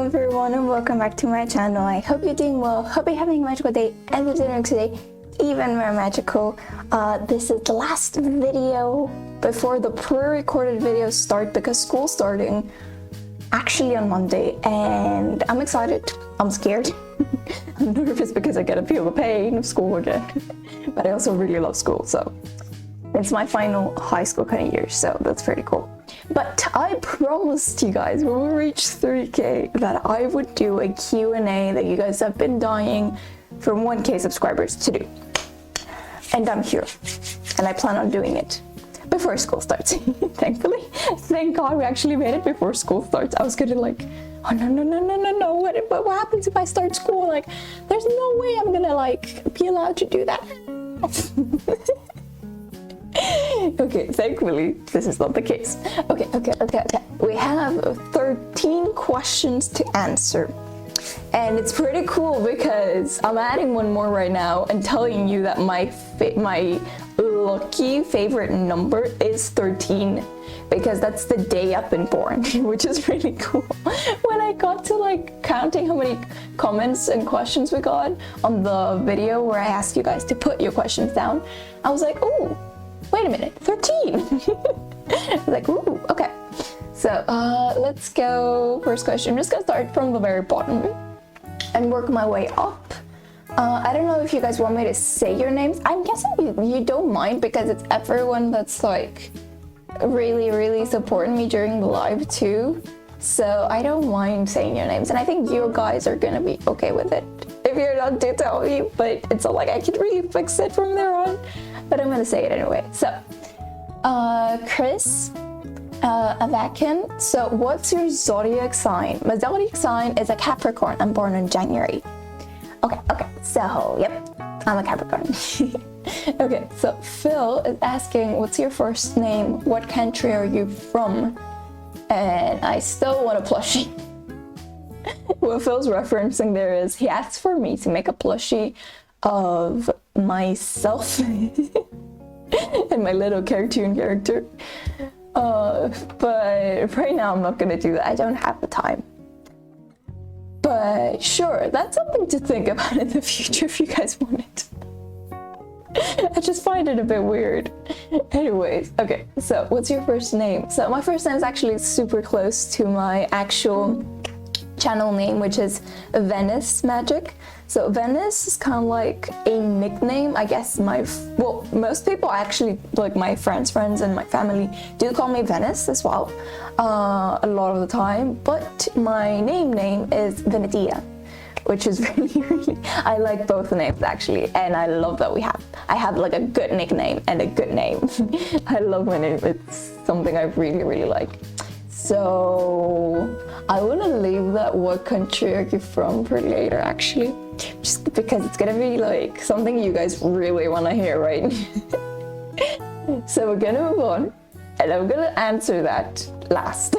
Hello everyone and welcome back to my channel. I hope you're doing well. Hope you're having a magical day and the dinner today even more magical. This is the last video before the pre-recorded videos start because school's starting actually on Monday and I'm excited. I'm scared. I'm nervous because I gotta feel the pain of school again. But I also really love school, so it's my final high school kind of year, so that's pretty cool. But I promised you guys when we reach 3K that I would do a Q&A that you guys have been dying for 1K subscribers to do. And I'm here. And I plan on doing it before school starts, thankfully. Thank God we actually made it before school starts. I was gonna like, oh no, what happens if I start school? Like, there's no way I'm gonna like be allowed to do that. Okay, thankfully this is not the case. Okay. We have 13 questions to answer. And it's pretty cool because I'm adding one more right now and telling you that my lucky favorite number is 13 because that's the day I've been born, which is really cool. When I got to like counting how many comments and questions we got on the video where I asked you guys to put your questions down, I was like, oh, wait a minute, 13. I was like, ooh, okay. So let's go. First question. I'm just gonna start from the very bottom and work my way up. I don't know if you guys want me to say your names. I'm guessing you don't mind because it's everyone that's like really supporting me during the live too. So I don't mind saying your names, and I think you guys are gonna be okay with it. If you're not, do tell me, but it's not like I can really fix it from there on. But I'm gonna say it anyway. So, Chris Avakin. So, what's your zodiac sign? My zodiac sign is a Capricorn. I'm born in January. Okay. So, yep, I'm a Capricorn. Okay, so Phil is asking, what's your first name? What country are you from? And I still want a plushie. What Phil's referencing there is he asked for me to make a plushie of myself and my little cartoon character. But right now I'm not gonna do that. I don't have the time. But sure, that's something to think about in the future if you guys want it. I just find it a bit weird. Anyways, okay, so what's your first name? So my first name is actually super close to my actual channel name, which is Venice Magic. So Venice is kind of like a nickname, I guess. Most people actually, like my friends and my family do call me Venice as well, a lot of the time. But my name is Venetia, which is really, I like both names actually, and I love that I have like a good nickname and a good name. I love my name. It's something I really like. So I want to leave that what country are you from for later actually, just because it's gonna be like something you guys really want to hear, right? So we're gonna move on and I'm gonna answer that last.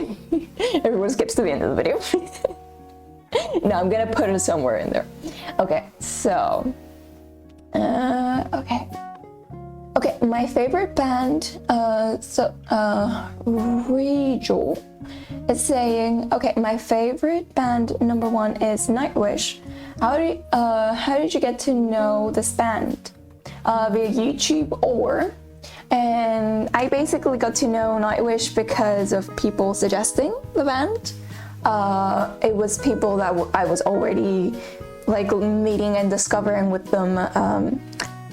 Everyone skips to the end of the video. No, I'm gonna put it somewhere in there. Okay, so okay, my favorite band, Rachel is saying, okay, my favorite band number 1 is Nightwish. How did you get to know this band? Via YouTube and I basically got to know Nightwish because of people suggesting the band. It was people that I was already like meeting and discovering with them.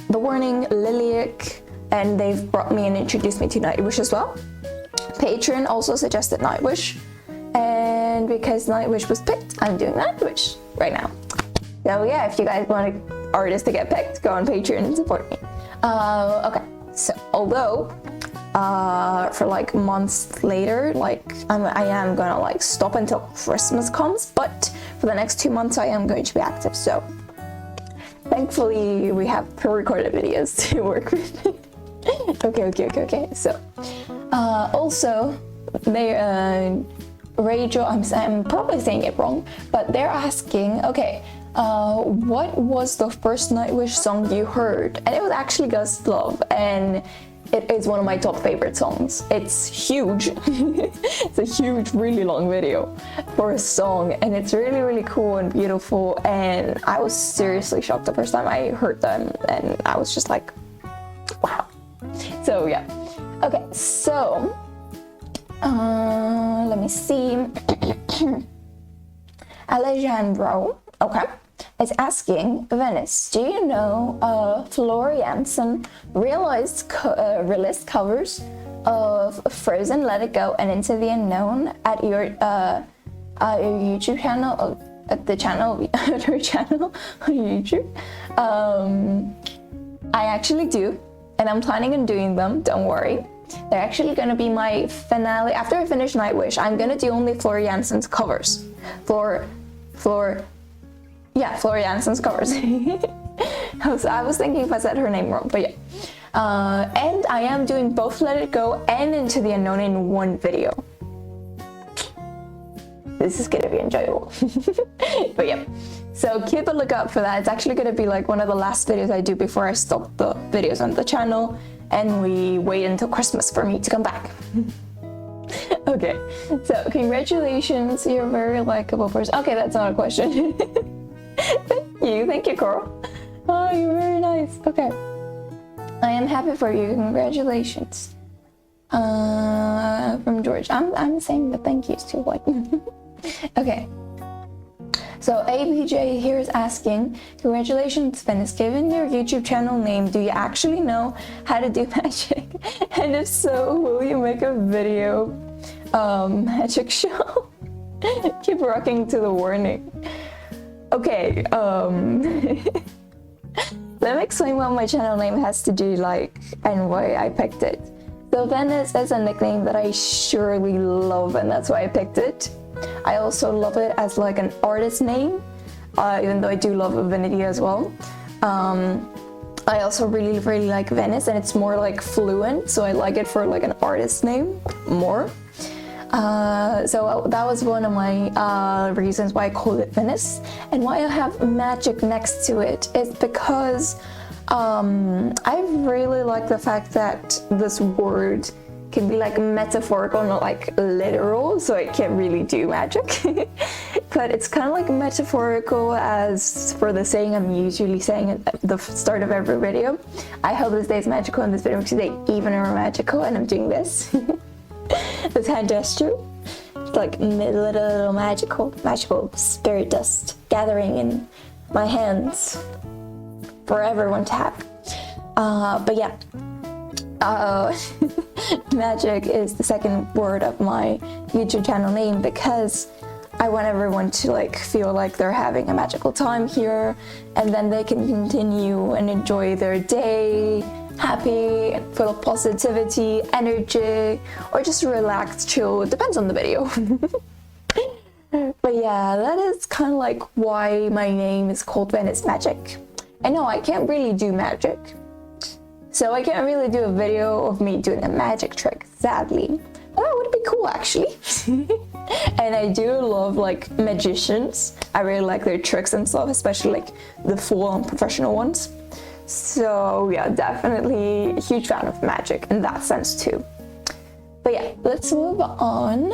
The Warning, Lilac, and they've brought me and introduced me to Nightwish as well. Patreon also suggested Nightwish, and because Nightwish was picked, I'm doing Nightwish right now. So yeah, if you guys want an artist to get picked, go on Patreon and support me. Okay, so although for like months later, like I am gonna like stop until Christmas comes, but for the next 2 months I am going to be active. So thankfully we have pre-recorded videos to work with. Okay. So also they Rachel, I'm probably saying it wrong, but they're asking, okay, what was the first Nightwish song you heard? And it was actually Ghost Love, and it is one of my top favorite songs. It's huge. It's a huge, really long video for a song, and it's really, really cool and beautiful. And I was seriously shocked the first time I heard them, and I was just like, wow. So yeah. Okay, so let me see. Alejandro, okay, is asking, Venice, do you know Floor Jansen released covers of Frozen, Let It Go, and Into the Unknown at your YouTube channel, at the channel, at her channel on YouTube? I actually do, and I'm planning on doing them, don't worry. They're actually gonna be my finale. After I finish Nightwish, I'm gonna do only Floor Jansen's covers. Floor Jansen's covers. I was thinking if I said her name wrong, but yeah. And I am doing both Let It Go and Into the Unknown in one video. This is gonna be enjoyable. But yeah, so keep a lookout for that. It's actually gonna be like one of the last videos I do before I stop the videos on the channel and we wait until Christmas for me to come back. Okay, so congratulations, you're a very likable person. Okay, that's not a question. Thank you, Coral. Oh, you're very nice. Okay, I am happy for you. Congratulations. From George. I'm saying the thank yous too. Like, okay. So APJ here is asking, congratulations, Venice. Given your YouTube channel name, do you actually know how to do magic? And if so, will you make a video magic show? Keep rocking to the warning. Okay, let me explain what my channel name has to do like and why I picked it. So Venice is a nickname that I surely love, and that's why I picked it. I also love it as like an artist name, even though I do love Avinity as well. I also really, really like Venice, and it's more like fluent, so I like it for like an artist name more. So that was one of my reasons why I called it Venice, and why I have magic next to it is because I really like the fact that this word can be like metaphorical, not like literal, so it can't really do magic. But it's kind of like metaphorical, as for the saying I'm usually saying at the start of every video. I hope this day is magical, and this video makes today even more magical, and I'm doing this. This hand gesture. It's like little magical spirit dust gathering in my hands for everyone to have. But yeah. Magic is the second word of my YouTube channel name because I want everyone to like feel like they're having a magical time here, and then they can continue and enjoy their day happy, full of positivity, energy, or just relaxed, chill. It depends on the video. But yeah, that is kind of like why my name is called Venice Magic. I know I can't really do magic, so I can't really do a video of me doing a magic trick, sadly. But that would be cool, actually. And I do love like magicians. I really like their tricks and stuff, especially like the full-on professional ones. So yeah, definitely a huge fan of magic in that sense too. But yeah, let's move on.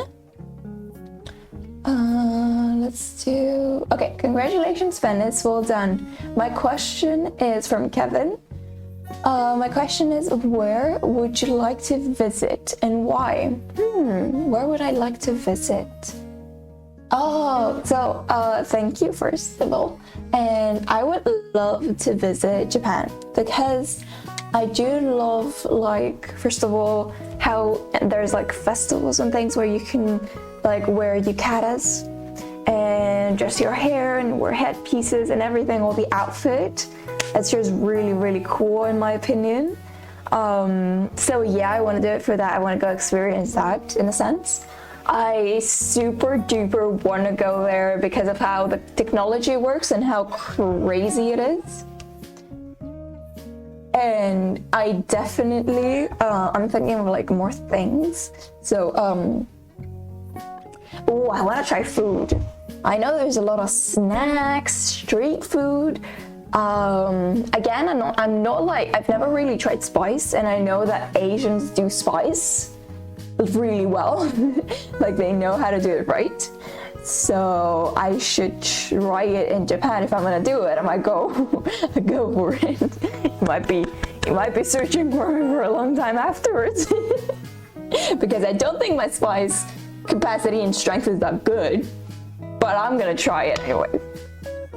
Let's do... Okay, congratulations, Venice, well done. My question is from Kevin. My question is, where would you like to visit and why? Where would I like to visit? Oh, so thank you first of all. And I would love to visit Japan because I do love, like, first of all, how there's like festivals and things where you can like wear yukatas and dress your hair and wear headpieces and everything, all the outfit. It's just really, really cool in my opinion. So yeah, I want to do it for that. I want to go experience that in a sense. I super duper want to go there because of how the technology works and how crazy it is. And I definitely, I'm thinking of like more things. So, I want to try food. I know there's a lot of snacks, street food, Again, I'm not like, I've never really tried spice, and I know that Asians do spice really well. Like they know how to do it right. So I should try it in Japan if I'm gonna do it. I might go go for it. You might be searching for me for a long time afterwards. Because I don't think my spice capacity and strength is that good. But I'm gonna try it anyway.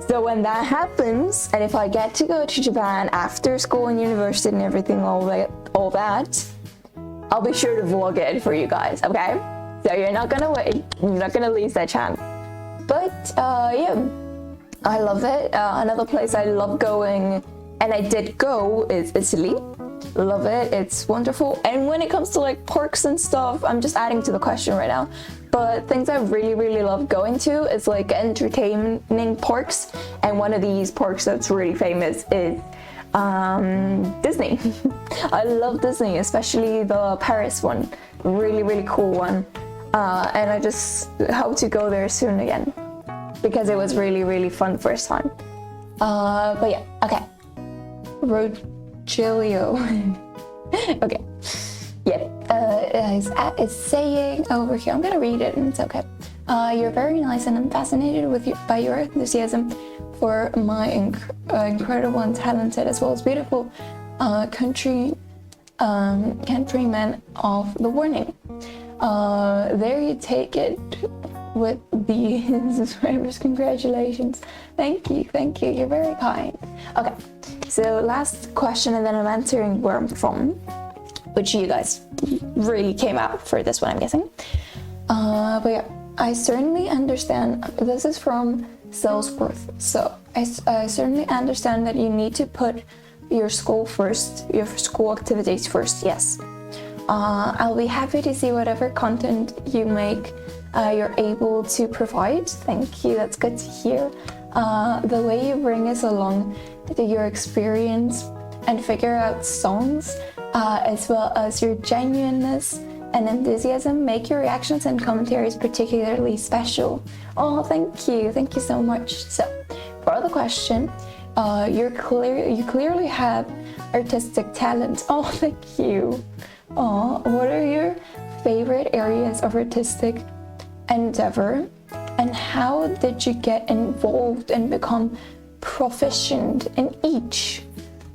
So when that happens, and if I get to go to Japan after school and university and everything, all that, I'll be sure to vlog it for you guys, okay? So you're not gonna wait, you're not gonna lose that chance. But yeah, I love it. Another place I love going, and I did go, is Italy. Love it, it's wonderful. And when it comes to like parks and stuff, I'm just adding to the question right now, but things I really love going to is like entertaining parks, and one of these parks that's really famous is Disney. I love Disney, especially the Paris one, really cool one, and I just hope to go there soon again because it was really fun the first time. But yeah, okay, Rogelio. Okay, yeah, it's saying over here, I'm gonna read it and it's okay. You're very nice, and I'm fascinated by your enthusiasm for my incredible and talented as well as beautiful countrymen of the warning. There you take it with the subscribers. Congratulations. Thank you. You're very kind. Okay, so last question, and then I'm answering where I'm from, which you guys really came out for this one, I'm guessing. But yeah, I certainly understand. This is from Salesforce. So I certainly understand that you need to put your school first, your school activities first. Yes. I'll be happy to see whatever content you make you're able to provide. Thank you, that's good to hear. The way you bring us along to your experience and figure out songs, as well as your genuineness and enthusiasm, make your reactions and commentaries particularly special. Oh, thank you so much. So, for the question, you clearly have artistic talent. Oh, thank you. Oh, what are your favorite areas of artistic endeavor, and how did you get involved and become proficient in each?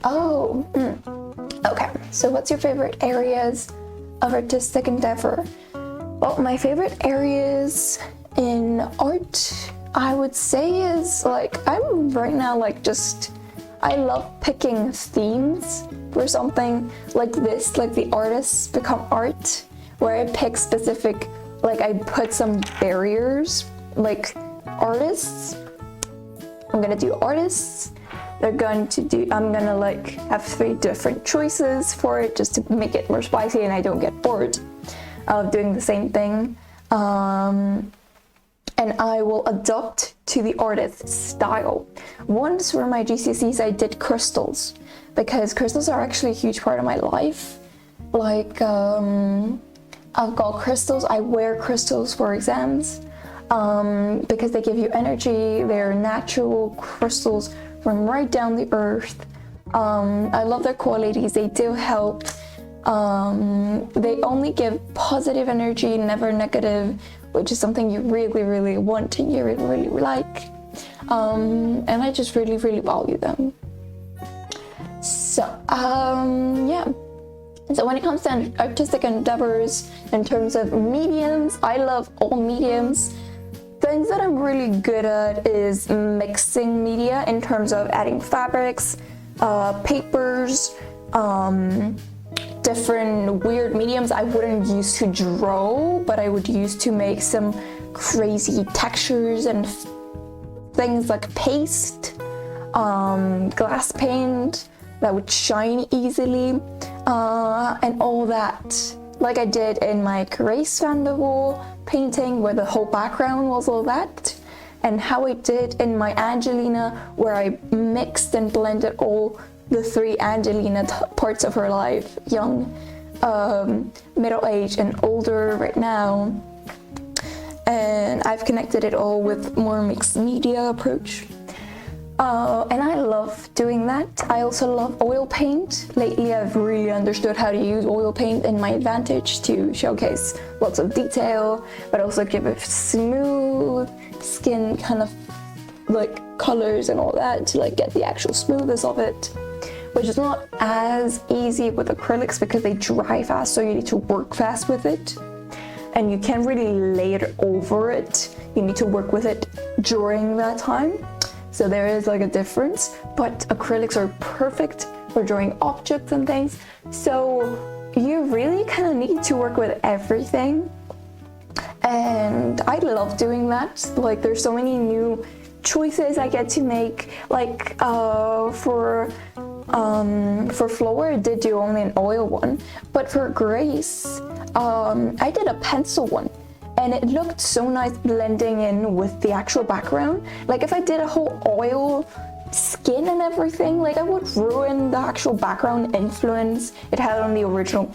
Oh, okay. So what's your favorite areas of artistic endeavor? Well, my favorite areas in art, I would say, is like, I'm right now like I love picking themes for something like this, like the artists become art, where I pick specific, like I put some barriers, like artists. I'm gonna do artists. I'm gonna like have 3 different choices for it just to make it more spicy and I don't get bored of doing the same thing. And I will adopt to the artist's style. Once for my GCSEs, I did crystals, because crystals are actually a huge part of my life. Like, I've got crystals, I wear crystals for exams, because they give you energy. They're natural crystals from right down the earth. I love their qualities, they do help. They only give positive energy, never negative, which is something you really want and you really like. And I just really value them. So, yeah. So when it comes to artistic endeavors, in terms of mediums, I love all mediums. Things that I'm really good at is mixing media in terms of adding fabrics, papers, different weird mediums I wouldn't use to draw, but I would use to make some crazy textures and things like paste, glass paint that would shine easily, and all that. Like I did in my Grace van der Waal painting, where the whole background was all that, and how I did in my Angelina, where I mixed and blended all the 3 Angelina parts of her life, young, middle-aged, and older right now. And I've connected it all with more mixed media approach. And I love doing that. I also love oil paint. Lately, I've really understood how to use oil paint in my advantage to showcase lots of detail, but also give a smooth skin kind of like colors and all that to like get the actual smoothness of it, which is not as easy with acrylics because they dry fast, so you need to work fast with it. And you can't really lay it over it. You need to work with it during that time. So there is like a difference, but acrylics are perfect for drawing objects and things. So you really kind of need to work with everything. And I love doing that. Like there's so many new choices I get to make. Like for Floor, I did do only an oil one, but for Grace, I did a pencil one. And it looked so nice blending in with the actual background. Like if I did a whole oil skin and everything, like I would ruin the actual background influence it had on the original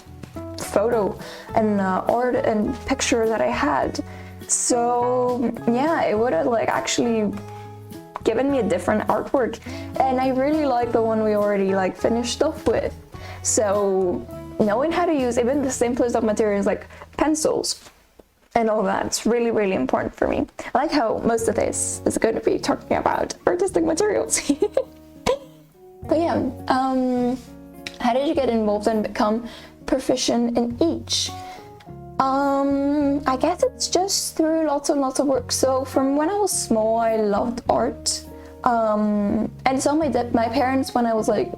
photo and art and picture that I had. So yeah, it would have like actually given me a different artwork. And I really like the one we already like finished off with. So knowing how to use even the simplest of materials like pencils and all that, it's really, really important for me. I like how most of this is going to be talking about artistic materials. But yeah, how did you get involved and become proficient in each? I guess it's just through lots and lots of work. So from when I was small, I loved art. And so my parents, when I was like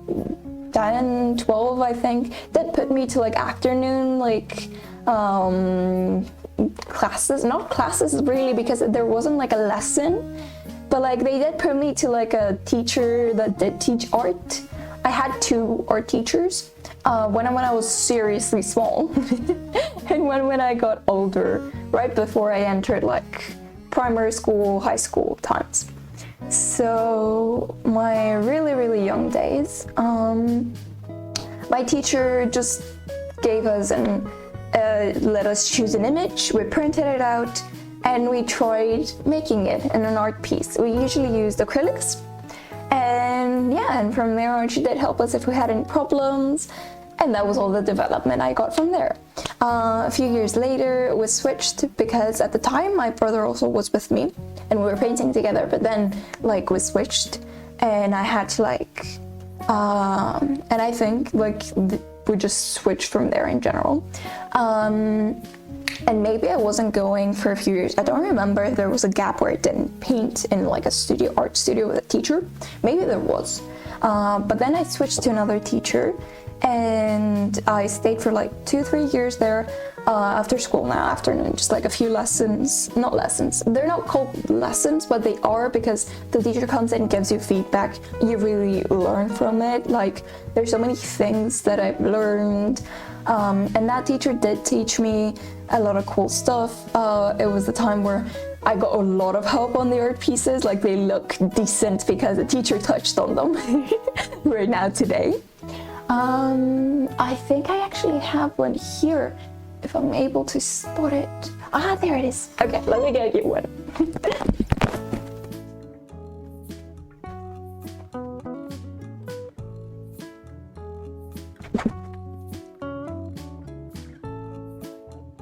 10, 12, I think, did put me to like afternoon, like, classes, not classes really, because there wasn't like a lesson, but like they did put me to like a teacher that did teach art. I had 2 art teachers, when I was seriously small and when I got older, right before I entered like primary school, high school times. So my really, really young days, my teacher just gave us let us choose an image, we printed it out, and we tried making it in an art piece. We usually used acrylics, and yeah, and from there on she did help us if we had any problems, and that was all the development I got from there. A few years later we switched because at the time my brother also was with me and we were painting together, but then like we switched and I had to like and I think like we just switched from there in general. And maybe I wasn't going for a few years. I don't remember if there was a gap where I didn't paint in like a studio, art studio with a teacher. Maybe there was. But then I switched to another teacher and I stayed for like 2-3 years there after school now, afternoon, just like a few lessons, not lessons. They're not called lessons, but they are because the teacher comes in and gives you feedback. You really learn from it. Like there's so many things that I've learned. And that teacher did teach me a lot of cool stuff. It was the time where I got a lot of help on the art pieces, like they look decent because the teacher touched on them right now today. I think I actually have one here, if I'm able to spot it. Ah, there it is. Okay, let me get you one.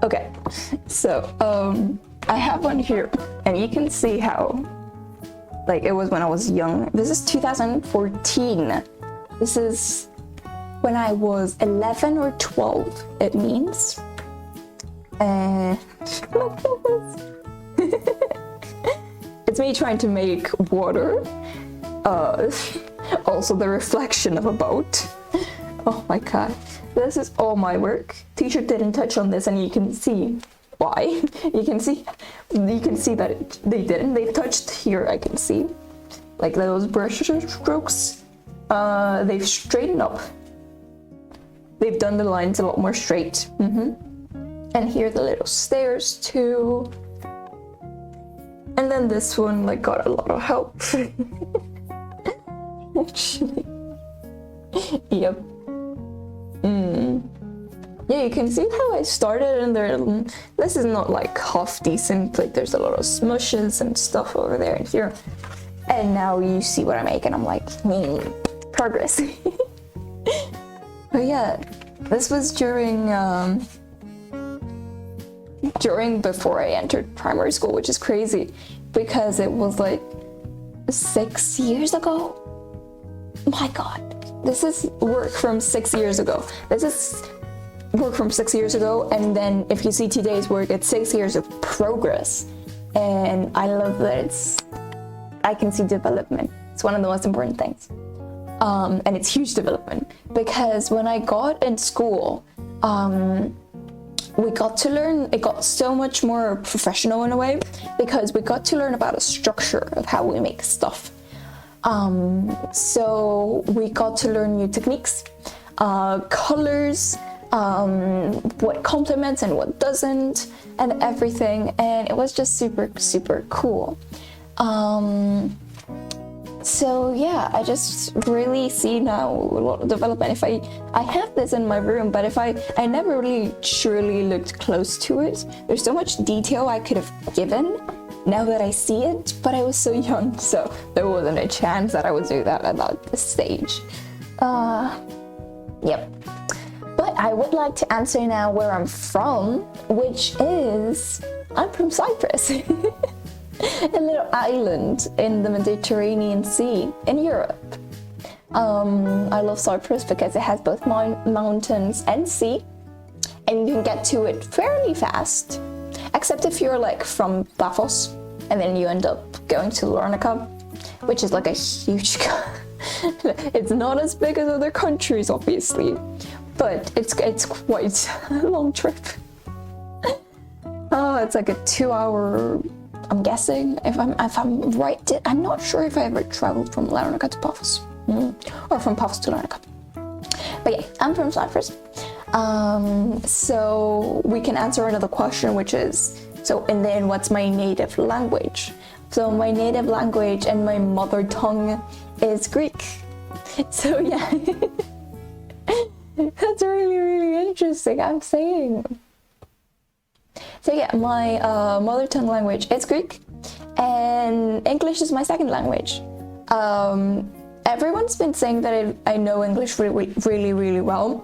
Okay, so I have one here, and you can see how, like, it was when I was young. This is 2014. This is when I was 11 or 12, it means. And look at this. It's me trying to make water. Also the reflection of a boat. Oh my god. This is all my work. Teacher didn't touch on this, and you can see why. You can see that they didn't. They touched here, I can see. Like those brush strokes. They've straightened up. They've done the lines a lot more straight. And here the little stairs too. And then this one like got a lot of help. Actually. Yep. Yeah, you can see how I started, and there. This is not like half decent. Like there's a lot of smushes and stuff over there and here. and now you see what I make, and I'm like, progress. But yeah, this was during before I entered primary school, which is crazy because it was like 6 years ago. My God, this is work from 6 years ago. This is work from 6 years ago, and then if you see today's work, it's 6 years of progress, and I love that I can see development. It's one of the most important things, and it's huge development because when I got in school, we got to learn. It got so much more professional in a way because we got to learn about a structure of how we make stuff. So we got to learn new techniques, colors, what complements and what doesn't, and everything, and it was just super cool. So yeah, I just really see now a lot of development. If I have this in my room, but if I never really truly looked close to it. There's so much detail I could have given now that I see it, but I was so young, so there wasn't a chance that I would do that at that stage. Yep. But I would like to answer now where I'm from, which is, I'm from Cyprus. A little island in the Mediterranean Sea in Europe. I love Cyprus because it has both mountains and sea, and you can get to it fairly fast, except if you're like from Paphos and then you end up going to Larnaca, which is like a huge it's not as big as other countries, obviously, but it's quite a long trip. Oh, it's like a 2-hour, I'm guessing, if I'm right. I'm not sure if I ever traveled from Larnaca to Paphos, or from Paphos to Larnaca. But yeah, I'm from Cyprus. So we can answer another question, which is, and then what's my native language? So my native language and my mother tongue is Greek. So yeah, that's really interesting, I'm saying. So yeah, my mother tongue language is Greek, and English is my second language. Everyone's been saying that I know English really well,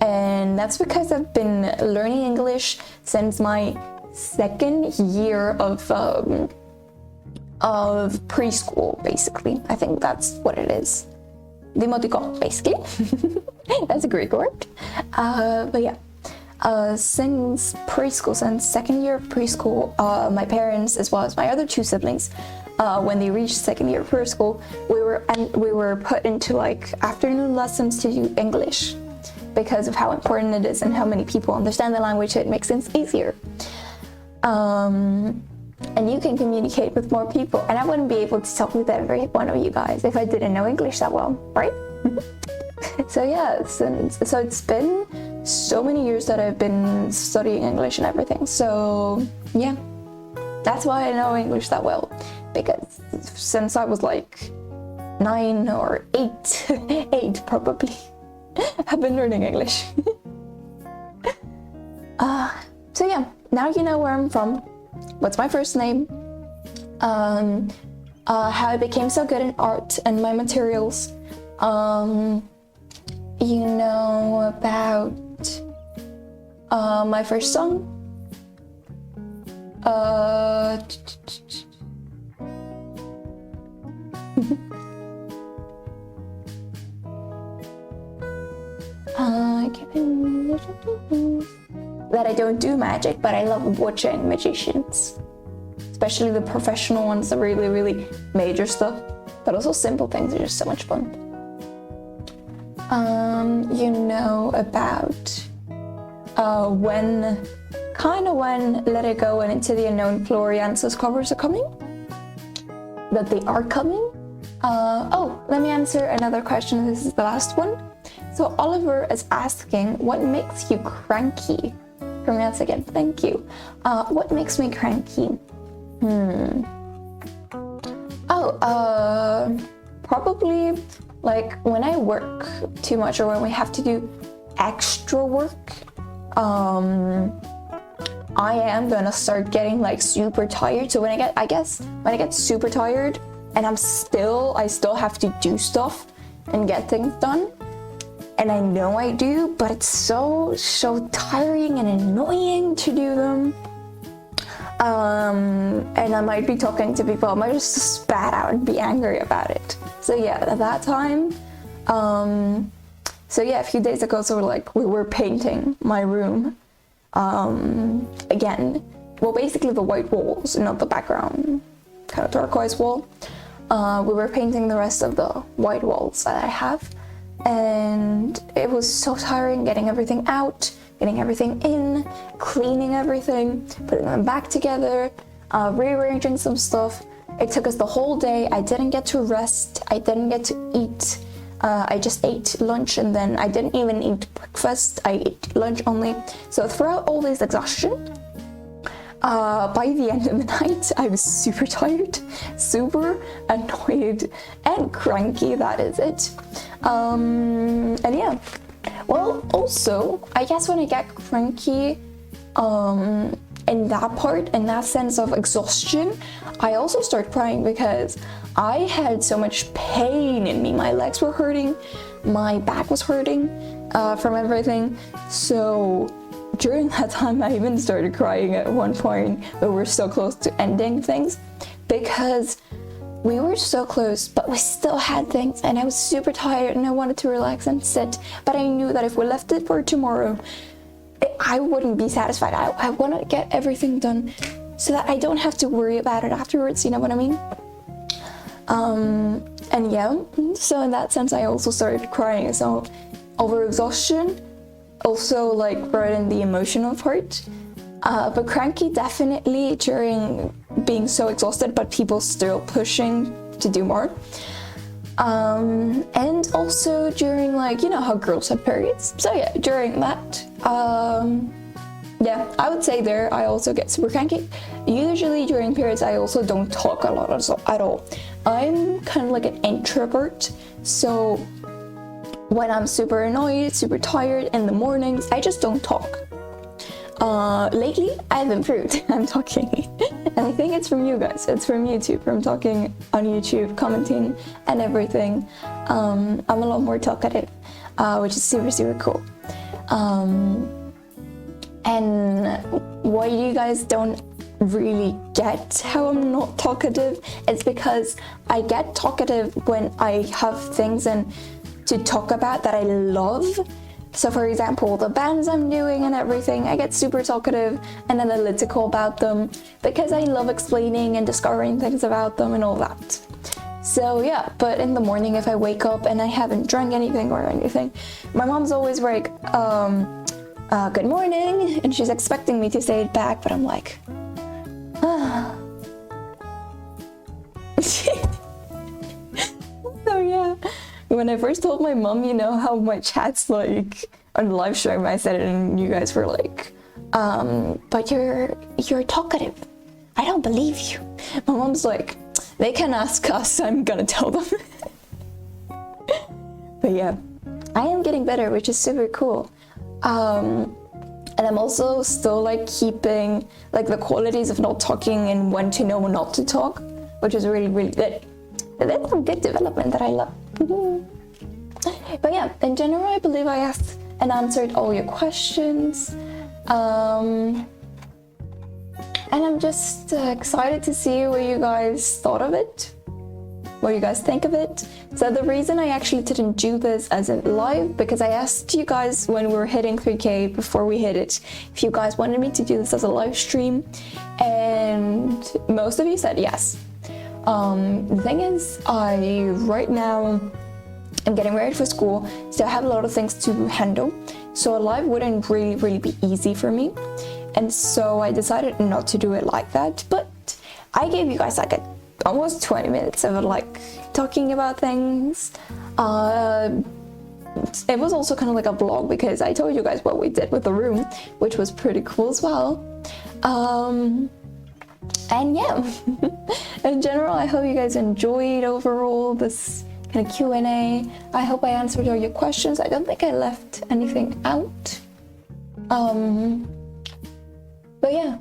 and that's because I've been learning English since my second year of preschool, basically. I think that's what it is. Δημοτικό, basically. That's a Greek word. But yeah. Since preschool, since second year of preschool, my parents, as well as my other two siblings, when they reached second year of preschool, we were put into like afternoon lessons to do English because of how important it is and how many people understand the language. It makes things easier, and you can communicate with more people. And I wouldn't be able to talk with every one of you guys if I didn't know English that well, right? So yeah, so it's been so many years that I've been studying English and everything. So yeah, that's why I know English that well, because since I was like 9 or 8 probably, I've been learning English. So yeah, now you know where I'm from, what's my first name, how I became so good in art and my materials. You know about my first song. That I don't do magic, but I love watching magicians, especially the professional ones, the really major stuff, but also simple things are just so much fun. You know about when Let It Go and Into the Unknown Florianza's covers are coming? That they are coming? Let me answer another question. This is the last one. So Oliver is asking, what makes you cranky? Pronounce again, thank you. What makes me cranky? Probably like when I work too much or when we have to do extra work. I am gonna start getting like super tired. So when I get super tired, and I still have to do stuff and get things done. And I know I do, but it's so tiring and annoying to do them. And I might be talking to people, I might just spat out and be angry about it. So yeah, at that time, so yeah, a few days ago, so we were painting my room, again. Well, basically the white walls, not the background, kind of turquoise wall. We were painting the rest of the white walls that I have. And it was so tiring getting everything out, getting everything in, cleaning everything, putting them back together, rearranging some stuff. It took us the whole day. I didn't get to rest. I didn't get to eat. I just ate lunch, and then I didn't even eat breakfast. I ate lunch only. So throughout all this exhaustion, by the end of the night, I was super tired, super annoyed, and cranky, that is it. And yeah, well, also, I guess when I get cranky, in that sense of exhaustion, I also start crying because I had so much pain in me. My legs were hurting, my back was hurting, from everything. So during that time, I even started crying at one point when we were so close to ending things, because we were so close, but we still had things, and I was super tired and I wanted to relax and sit, but I knew that if we left it for tomorrow, I wouldn't be satisfied. I want to get everything done so that I don't have to worry about it afterwards, you know what I mean? And yeah, so in that sense, I also started crying. So over exhaustion, also right in the emotional part, but cranky definitely during being so exhausted, but people still pushing to do more. And also during how girls have periods. So yeah, during that, yeah, I would say there I also get super cranky. Usually during periods I also don't talk a lot at all. I'm kind of like an introvert, so when I'm super annoyed, super tired in the mornings, I just don't talk. Lately I've improved. I'm talking, and I think it's from you guys. It's from YouTube, from talking on YouTube, commenting and everything. I'm a lot more talkative, which is super cool. And why you guys don't really get how I'm not talkative, it's because I get talkative when I have things to talk about that I love. So for example, the bands I'm doing and everything, I get super talkative and analytical about them because I love explaining and discovering things about them and all that. So yeah, but in the morning if I wake up and I haven't drank anything or anything, my mom's always like, good morning, and she's expecting me to say it back, but I'm like, ah. So yeah, when I first told my mom, how my chat's like on the live stream, I said it and you guys were like, but you're talkative. I don't believe you. My mom's like, they can ask us, I'm gonna tell them. But yeah, I am getting better, which is super cool. And I'm also still keeping the qualities of not talking and when to know when not to talk, which is really good. That's some good development that I love. But yeah, in general, I believe I asked and answered all your questions. And I'm just excited to see what you guys thought of it, what you guys think of it. So the reason I actually didn't do this as a live, because I asked you guys when we were hitting 3K, before we hit it, if you guys wanted me to do this as a live stream, and most of you said yes. The thing is, right now I'm getting ready for school, so I have a lot of things to handle, so a live wouldn't really be easy for me, and so I decided not to do it like that. But I gave you guys almost 20 minutes of talking about things. It was also kind of like a vlog because I told you guys what we did with the room, which was pretty cool as well. And yeah, in general, I hope you guys enjoyed overall this kind of Q&A. I hope I answered all your questions. I don't think I left anything out. But yeah,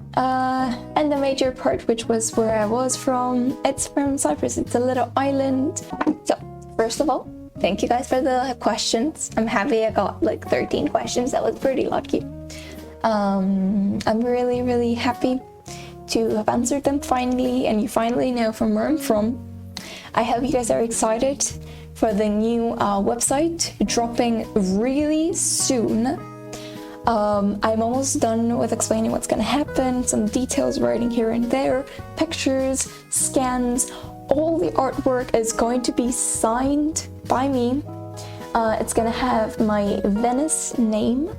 and the major part, which was where I was from, it's from Cyprus. It's a little island. So first of all, thank you guys for the questions. I'm happy I got like 13 questions. That was pretty lucky. I'm really, really happy to have answered them finally, and you finally know from where I'm from. I hope you guys are excited for the new website dropping really soon. I'm almost done with explaining what's gonna happen, some details writing here and there, pictures, scans. All the artwork is going to be signed by me. It's gonna have my Venice name,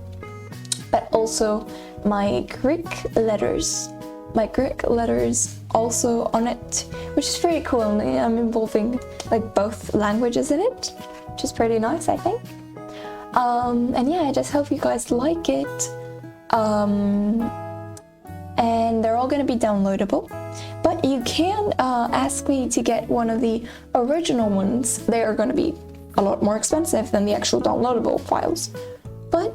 but also my Greek letters also on it, which is pretty cool. I'm involving like both languages in it, which is pretty nice, I think. And yeah, I just hope you guys like it. And they're all gonna be downloadable, but you can ask me to get one of the original ones. They are gonna be a lot more expensive than the actual downloadable files, but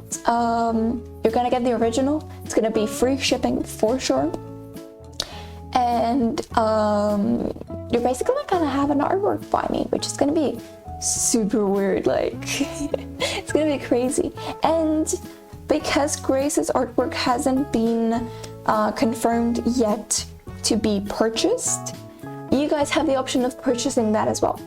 you're gonna get the original. It's gonna be free shipping for sure, and you're basically gonna have an artwork by me, which is gonna be super weird. Like it's gonna be crazy. And because Grace's artwork hasn't been confirmed yet to be purchased, you guys have the option of purchasing that as well.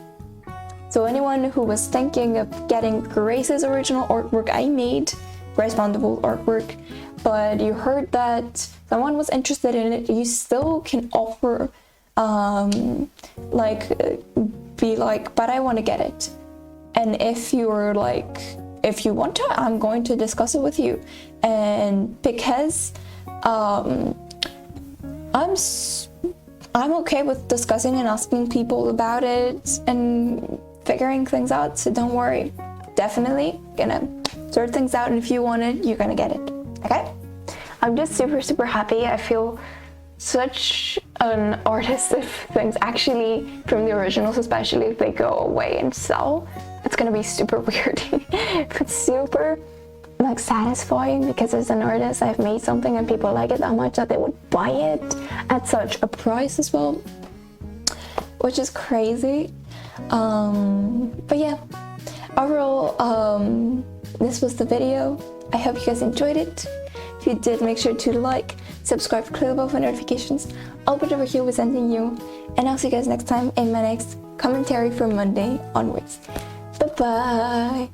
So anyone who was thinking of getting Grace's original artwork I made, Grace Vanderpool artwork, but you heard that someone was interested in it, you still can offer be like, but I want to get it. And if you're like, if you want to, I'm going to discuss it with you. And because I'm okay with discussing and asking people about it and figuring things out, so don't worry. Definitely gonna sort things out, and if you want it, you're gonna get it. Okay? I'm just super happy. I feel such an artist if things actually, from the originals especially, if they go away and sell. It's gonna be super weird. But super like satisfying, because as an artist I've made something and people like it that much that they would buy it at such a price as well, which is crazy. But yeah, overall, this was the video. I hope you guys enjoyed it. If you did, make sure to like, subscribe, click the bell for notifications. I'll put over here with sending you, and I'll see you guys next time in my next commentary from Monday onwards. Bye bye.